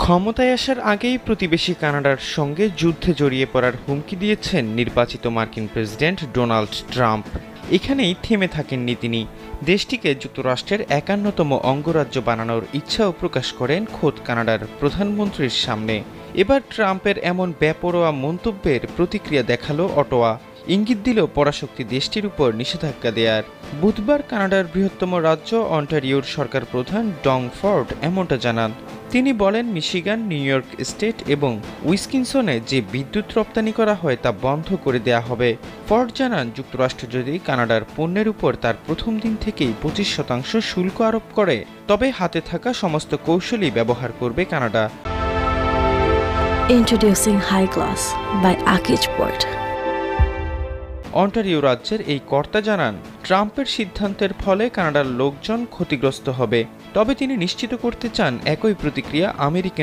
ক্ষমতায় আসার আগেই প্রতিবেশী কানাডার সঙ্গে যুদ্ধে জড়িয়ে পড়ার হুমকি দিয়েছেন নির্বাচিত মার্কিন প্রেসিডেন্ট ডোনাল্ড ট্রাম্প। এখানেই থেমে থাকেননি তিনি, দেশটিকে যুক্তরাষ্ট্রের ৫১তম অঙ্গরাজ্য বানানোর ইচ্ছাও প্রকাশ করেন খোদ কানাডার প্রধানমন্ত্রীর সামনে। এবার ট্রাম্পের এমন বেপরোয়া মন্তব্যের প্রতিক্রিয়া দেখালো অটোয়া, ইঙ্গিত দিল পরাশক্তি দেশটির উপর নিষেধাজ্ঞা দেয়ার। বুধবার কানাডার বৃহত্তম রাজ্য অন্টারিওর সরকার প্রধান ডং ফর্ড এমনটা জানান। তিনি বলেন, মিশিগান, নিউ ইয়র্ক স্টেট এবং উইসকনসনে যে বিদ্যুৎ রপ্তানি করা হয় তা বন্ধ করে দেয়া হবে। ফর্ড জানান, যুক্তরাষ্ট্র যদি কানাডার পণ্যের উপর তার প্রথম দিন থেকেই ২৫% শুল্ক আরোপ করে, তবে হাতে থাকা সমস্ত কৌশলই ব্যবহার করবে Canada. Introducing High Glass by Akijport. Ontario রাজ্যের এই কর্তা জানান, ট্রাম্পের সিদ্ধান্তের ফলে কানাডার লোকজন ক্ষতিগ্রস্ত হবে, তবে তিনি নিশ্চিত করতে চান একই প্রতিক্রিয়া আমেরিকান